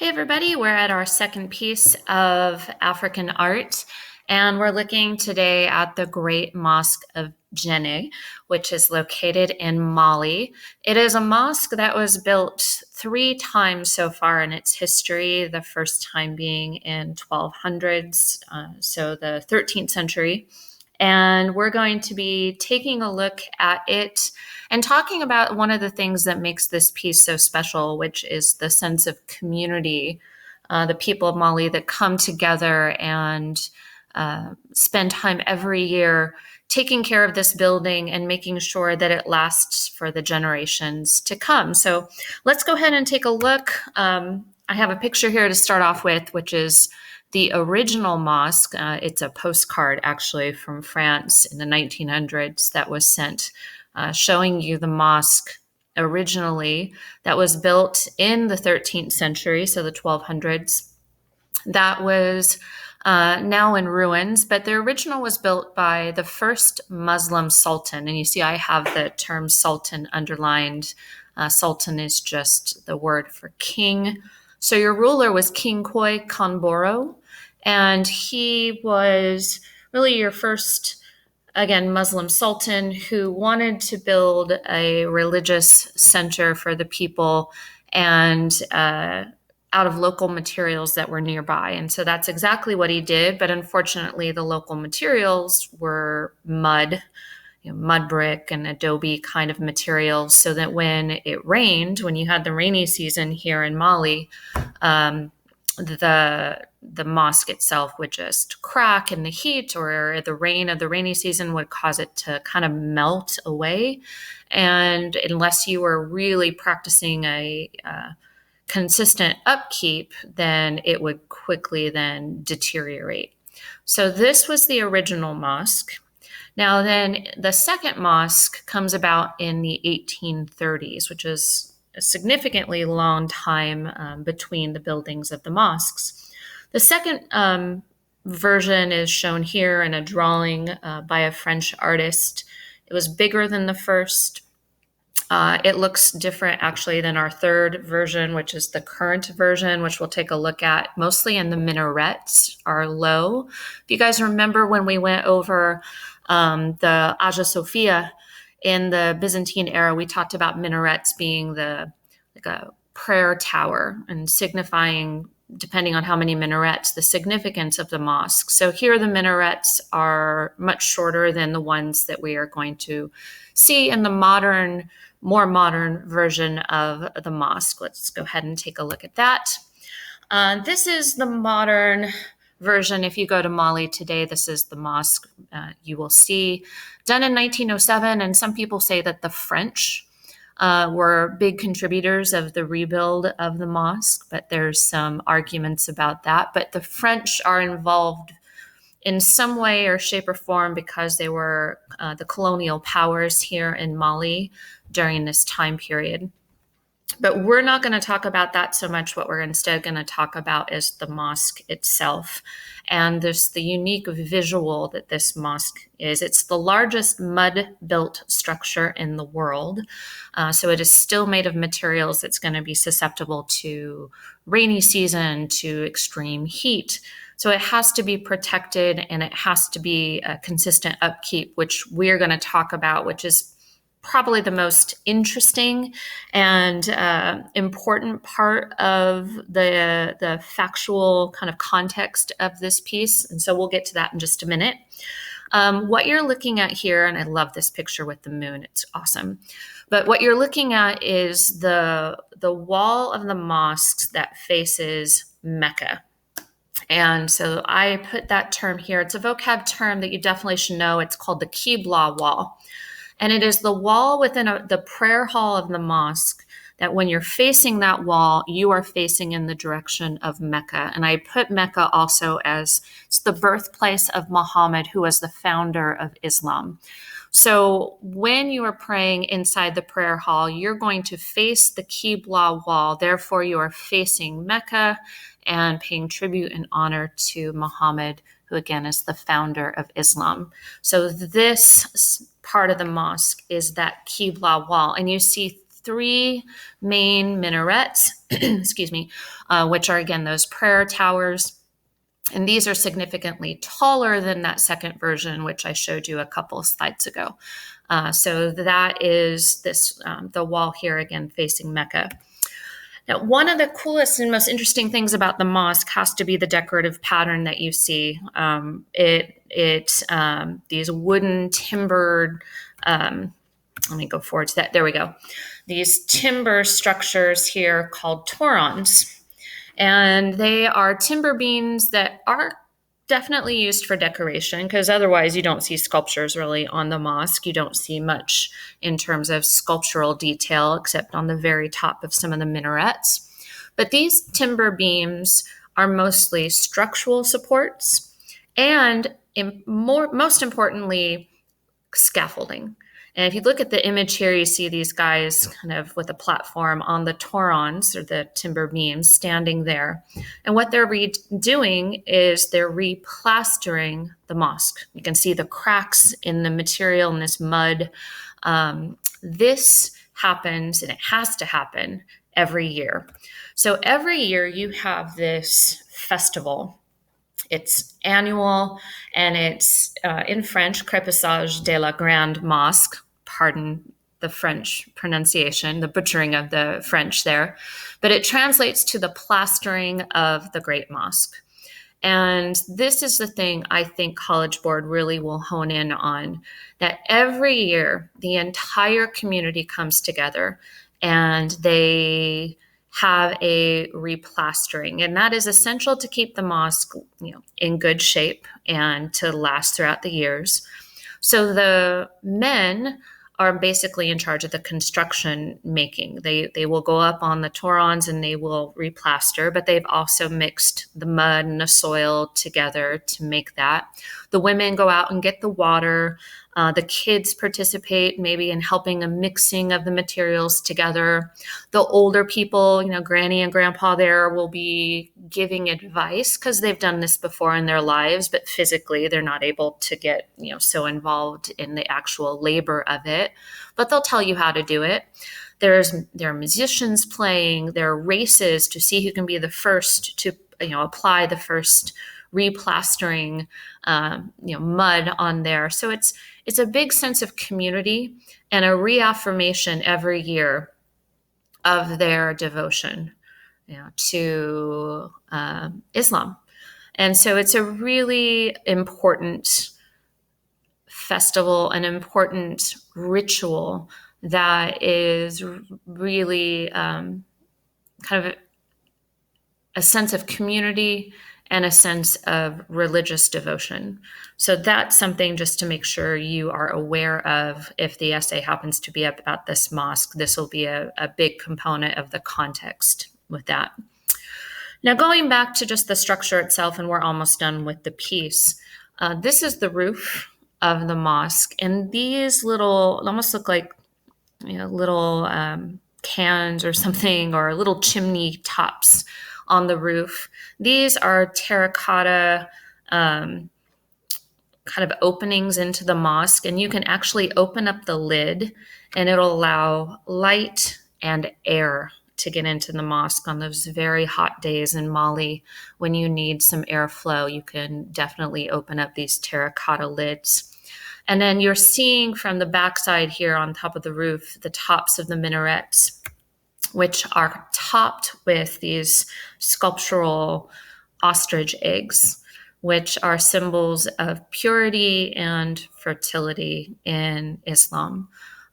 Hey everybody, we're at our second piece of African art, and we're looking today at the Great Mosque of Djenne, which is located in Mali. It is a mosque that was built 3 times so far in its history, the first time being in 1200s, so the 13th century. And we're going to be taking a look at it and talking about one of the things that makes this piece so special, which is the sense of community, the people of Mali that come together and spend time every year taking care of this building and making sure that it lasts for the generations to come. So let's go ahead and take a look. I have a picture here to start off with, which is the original mosque. It's a postcard actually from France in the 1900s that was sent showing you the mosque originally that was built in the 13th century, so the 1200s. That was now in ruins, but the original was built by the first Muslim sultan. And you see, I have the term sultan underlined. Sultan is just the word for king. So your ruler was King Khoi Khanboro, and he was really your first, again, Muslim sultan who wanted to build a religious center for the people and out of local materials that were nearby. And so that's exactly what he did. But unfortunately, the local materials were mud, mud brick and adobe kind of materials, so that when it rained, when you had the rainy season here in Mali, the mosque itself would just crack in the heat, or the rain of the rainy season would cause it to kind of melt away. And unless you were really practicing a consistent upkeep, then it would quickly then deteriorate. So this was the original mosque. Now then, the second mosque comes about in the 1830s, which is a significantly long time between the buildings of the mosques. The second version is shown here in a drawing by a French artist. It was bigger than the first. It looks different actually than our third version, which is the current version, which we'll take a look at. Mostly in the minarets are low. If you guys remember when we went over the Hagia Sophia in the Byzantine era, we talked about minarets being like a prayer tower and signifying, depending on how many minarets, the significance of the mosque. So here the minarets are much shorter than the ones that we are going to see in the more modern version of the mosque. Let's go ahead and take a look at that. This is the modern version. If you go to Mali today, this is the mosque you will see, done in 1907. And some people say that the French were big contributors of the rebuild of the mosque, but there's some arguments about that. But the French are involved in some way or shape or form because they were the colonial powers here in Mali during this time period. But we're not going to talk about that so much. What we're instead going to talk about is the mosque itself. And there's the unique visual that this mosque is. It's the largest mud-built structure in the world. So it is still made of materials that's going to be susceptible to rainy season, to extreme heat. So it has to be protected, and it has to be a consistent upkeep, which we're going to talk about, which is probably the most interesting and important part of the factual kind of context of this piece. And so we'll get to that in just a minute. What you're looking at here, and I love this picture with the moon, it's awesome. But what you're looking at is the wall of the mosque that faces Mecca. And so I put that term here. It's a vocab term that you definitely should know. It's called the Qibla Wall. And it is the wall within the prayer hall of the mosque that when you're facing that wall, you are facing in the direction of Mecca. And I put Mecca also as it's the birthplace of Muhammad, who was the founder of Islam. So when you are praying inside the prayer hall, you're going to face the Qibla wall. Therefore, you are facing Mecca and paying tribute and honor to Muhammad, who again is the founder of Islam. So this part of the mosque is that Qibla wall. And you see three main minarets, excuse me, which are, again, those prayer towers. And these are significantly taller than that second version, which I showed you a couple slides ago. So that is the wall here, again, facing Mecca. Now, one of the coolest and most interesting things about the mosque has to be the decorative pattern that you see. These wooden timbered, let me go forward to that. There we go. These timber structures here called torons. And they are timber beams that are definitely used for decoration, because otherwise you don't see sculptures really on the mosque. You don't see much in terms of sculptural detail except on the very top of some of the minarets. But these timber beams are mostly structural supports and, most importantly, scaffolding. And if you look at the image here, you see these guys kind of with a platform on the torons, or the timber beams, standing there. And what they're doing is they're replastering the mosque. You can see the cracks in the material in this mud. This happens, and it has to happen every year. So every year you have this festival. It's annual, and it's in French, Crépissage de la Grande Mosque. Pardon the French pronunciation, the butchering of the French there. But it translates to the plastering of the Great Mosque. And this is the thing I think College Board really will hone in on, that every year the entire community comes together and they have a replastering, and that is essential to keep the mosque, in good shape and to last throughout the years. So the men are basically in charge of the construction making. They will go up on the torons and they will replaster, but they've also mixed the mud and the soil together to make that. The women go out and get the water. The kids participate maybe in helping a mixing of the materials together. The older people, Granny and Grandpa there, will be giving advice because they've done this before in their lives, but physically they're not able to get, so involved in the actual labor of it. But they'll tell you how to do it. There are musicians playing. There are races to see who can be the first to, apply the first replastering, mud on there. So it's a big sense of community and a reaffirmation every year of their devotion, to Islam. And so it's a really important festival, an important ritual that is really kind of a sense of community and a sense of religious devotion. So that's something just to make sure you are aware of. If the essay happens to be about this mosque, this will be a big component of the context with that. Now, going back to just the structure itself, and we're almost done with the piece. This is the roof of the mosque, and these almost look like little cans or something, or little chimney tops on the roof. These are terracotta kind of openings into the mosque, and you can actually open up the lid and it'll allow light and air to get into the mosque on those very hot days in Mali. When you need some airflow, you can definitely open up these terracotta lids. And then you're seeing from the backside here on top of the roof, the tops of the minarets, which are topped with these sculptural ostrich eggs, which are symbols of purity and fertility in Islam.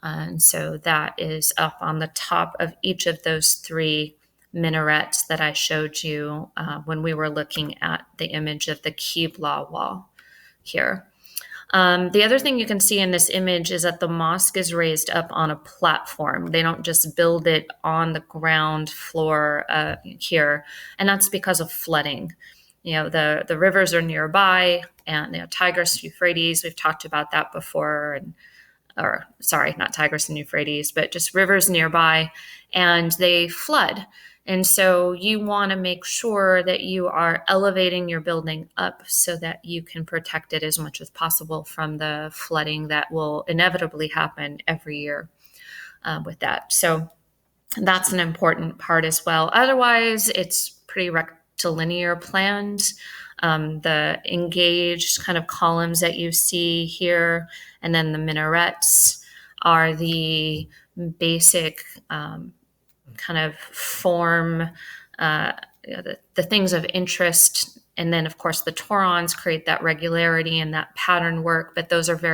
And so that is up on the top of each of those three minarets that I showed you when we were looking at the image of the Qibla Wall here. The other thing you can see in this image is that the mosque is raised up on a platform. They don't just build it on the ground floor here, and that's because of flooding. The rivers are nearby, and Tigris, Euphrates, we've talked about that before, not Tigris and Euphrates, but just rivers nearby, and they flood. And so you want to make sure that you are elevating your building up so that you can protect it as much as possible from the flooding that will inevitably happen every year with that. So That's an important part as well. Otherwise, it's pretty rectilinear planned. The engaged kind of columns that you see here, and then the minarets are the basic kind of form, uh, the things of interest. And then, of course, the torons create that regularity and that pattern work, but those are very